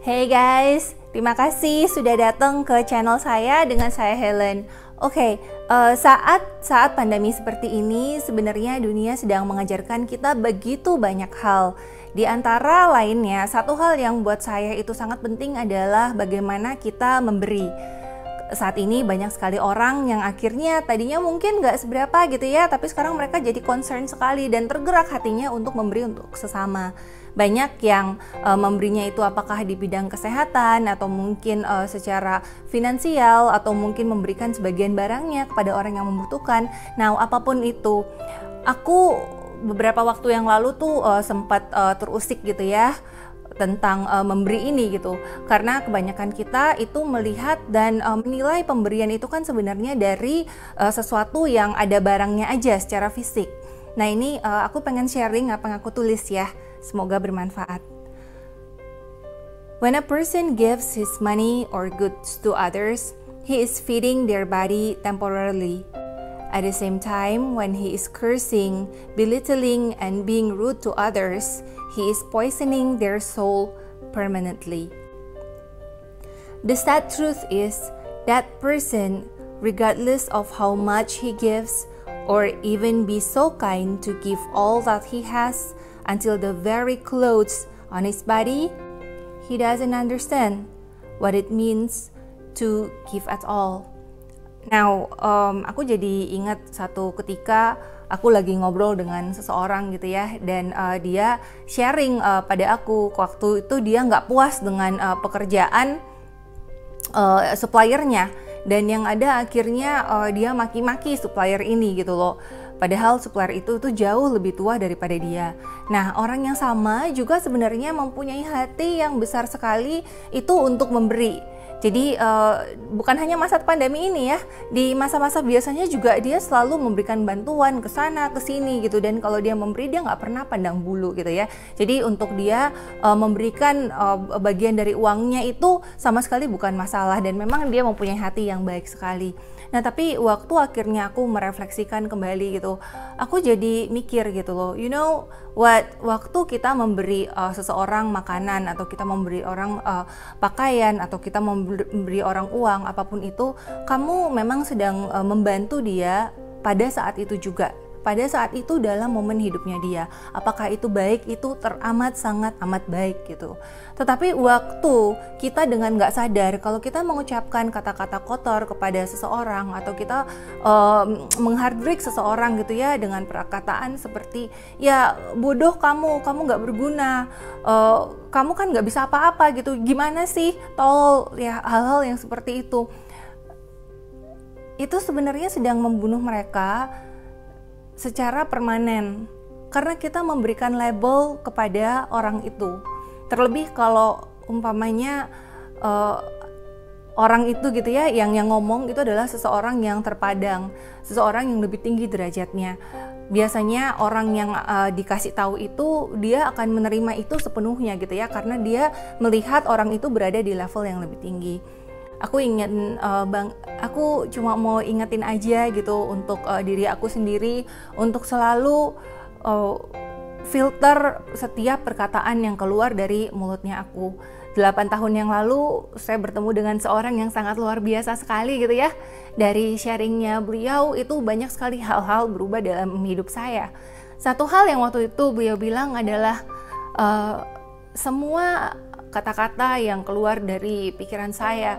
Hey guys, terima kasih sudah datang ke channel saya dengan saya Helen. Oke, saat pandemi seperti ini sebenarnya dunia sedang mengajarkan kita begitu banyak hal. Di antara lainnya, satu hal yang buat saya itu sangat penting adalah bagaimana kita memberi. Saat ini banyak sekali orang yang akhirnya tadinya mungkin nggak seberapa gitu ya, tapi sekarang mereka jadi concern sekali dan tergerak hatinya untuk memberi untuk sesama. Banyak yang memberinya itu apakah di bidang kesehatan atau mungkin secara finansial atau mungkin memberikan sebagian barangnya kepada orang yang membutuhkan. Nah, apapun itu, aku beberapa waktu yang lalu tuh sempat terusik gitu ya tentang memberi ini gitu, karena kebanyakan kita itu melihat dan menilai pemberian itu kan sebenarnya dari sesuatu yang ada barangnya aja secara fisik. Nah ini aku pengen sharing apa yang aku tulis ya, semoga bermanfaat. When a person gives his money or goods to others, he is feeding their body temporarily. At the same time, when he is cursing, belittling, and being rude to others, he is poisoning their soul permanently. The sad truth is that person, regardless of how much he gives, or even be so kind to give all that he has until the very clothes on his body, he doesn't understand what it means to give at all. Now, aku jadi ingat satu ketika aku lagi ngobrol dengan seseorang gitu ya, dan dia sharing pada aku waktu itu dia nggak puas dengan pekerjaan suppliernya, dan yang ada akhirnya dia maki-maki supplier ini gitu loh. Padahal supplier itu jauh lebih tua daripada dia. Nah, orang yang sama juga sebenarnya mempunyai hati yang besar sekali itu untuk memberi. Jadi bukan hanya masa pandemi ini ya, di masa-masa biasanya juga dia selalu memberikan bantuan ke sana ke sini gitu, dan kalau dia memberi dia nggak pernah pandang bulu gitu ya. Jadi untuk dia memberikan bagian dari uangnya itu sama sekali bukan masalah, dan memang dia mempunyai hati yang baik sekali. Nah tapi waktu akhirnya aku merefleksikan kembali gitu, aku jadi mikir gitu loh, you know what, waktu kita memberi seseorang makanan atau kita memberi orang pakaian atau kita memberi orang uang, apapun itu, kamu memang sedang membantu dia pada saat itu juga. Pada saat itu dalam momen hidupnya dia, apakah itu baik, itu teramat sangat amat baik gitu. Tetapi waktu kita dengan nggak sadar kalau kita mengucapkan kata-kata kotor kepada seseorang atau kita menghardik seseorang gitu ya dengan perkataan seperti ya bodoh kamu nggak berguna, kamu kan nggak bisa apa-apa gitu, gimana sih tolol ya, hal-hal yang seperti itu sebenarnya sedang membunuh mereka secara permanen, karena kita memberikan label kepada orang itu. Terlebih kalau umpamanya orang itu gitu ya, yang ngomong itu adalah seseorang yang terpadang, seseorang yang lebih tinggi derajatnya. Biasanya orang yang dikasih tahu itu dia akan menerima itu sepenuhnya gitu ya, karena dia melihat orang itu berada di level yang lebih tinggi. Aku aku cuma mau ingetin aja gitu untuk diri aku sendiri untuk selalu filter setiap perkataan yang keluar dari mulutnya aku. 8 tahun yang lalu saya bertemu dengan seorang yang sangat luar biasa sekali gitu ya. Dari sharingnya beliau itu banyak sekali hal-hal berubah dalam hidup saya. Satu hal yang waktu itu beliau bilang adalah semua kata-kata yang keluar dari pikiran saya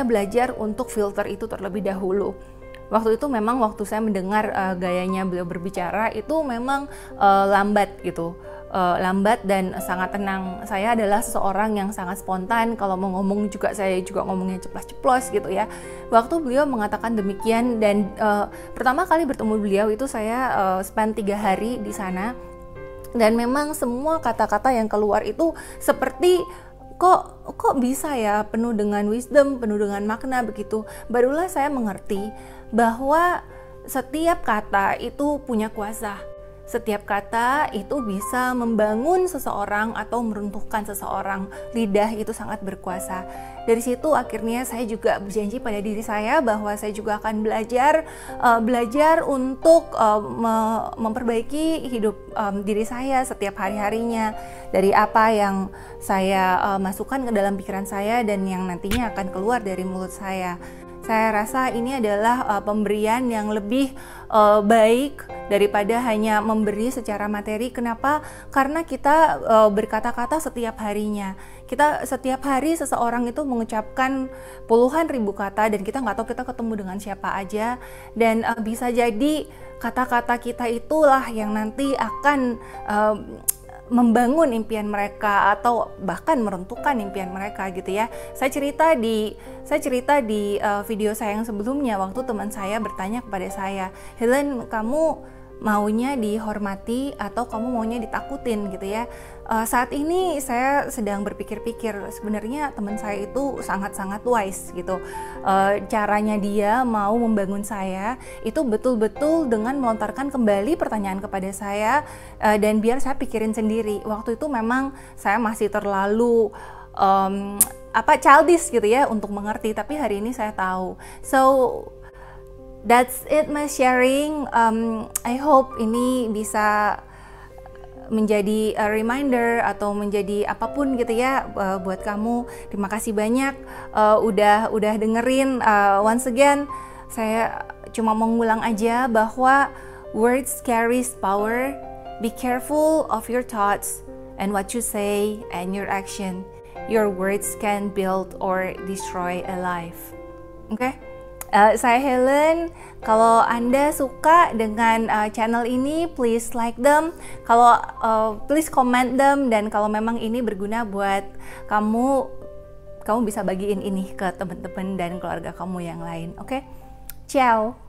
belajar untuk filter itu terlebih dahulu. Waktu itu memang waktu saya mendengar gayanya beliau berbicara itu memang lambat gitu, lambat dan sangat tenang. Saya adalah seseorang yang sangat spontan, kalau mau ngomong juga saya juga ngomongnya ceplos-ceplos gitu ya. Waktu beliau mengatakan demikian, dan pertama kali bertemu beliau itu saya spend 3 hari di sana, dan memang semua kata-kata yang keluar itu seperti kok bisa ya, penuh dengan wisdom, penuh dengan makna begitu. Barulah saya mengerti bahwa setiap kata itu punya kuasa. Setiap kata itu bisa membangun seseorang atau meruntuhkan seseorang. Lidah itu sangat berkuasa. Dari situ akhirnya saya juga berjanji pada diri saya bahwa saya juga akan belajar untuk memperbaiki hidup diri saya setiap hari-harinya, dari apa yang saya masukkan ke dalam pikiran saya dan yang nantinya akan keluar dari mulut saya. Saya rasa ini adalah pemberian yang lebih baik daripada hanya memberi secara materi. Kenapa? Karena kita berkata-kata setiap harinya. Kita setiap hari seseorang itu mengucapkan puluhan ribu kata dan kita nggak tahu kita ketemu dengan siapa aja. Dan bisa jadi kata-kata kita itulah yang nanti akan membangun impian mereka atau bahkan meruntuhkan impian mereka gitu ya. Saya cerita di video saya yang sebelumnya, waktu teman saya bertanya kepada saya, "Helen, kamu maunya dihormati atau kamu maunya ditakutin?" gitu ya. Saat ini saya sedang berpikir-pikir, sebenarnya teman saya itu sangat-sangat wise gitu. Caranya dia mau membangun saya itu betul-betul dengan melontarkan kembali pertanyaan kepada saya, dan biar saya pikirin sendiri. Waktu itu memang saya masih terlalu childish gitu ya untuk mengerti, tapi hari ini saya tahu. So that's it my sharing. I hope ini bisa menjadi reminder atau menjadi apapun gitu ya buat kamu. Terima kasih banyak udah dengerin. Once again, saya cuma mau ngulang aja bahwa words carries power. Be careful of your thoughts and what you say and your action. Your words can build or destroy a life. Oke? Saya Helen. Kalau Anda suka dengan channel ini, please like them. Kalau please comment them, dan kalau memang ini berguna buat kamu bisa bagiin ini ke teman-teman dan keluarga kamu yang lain. Oke? Ciao.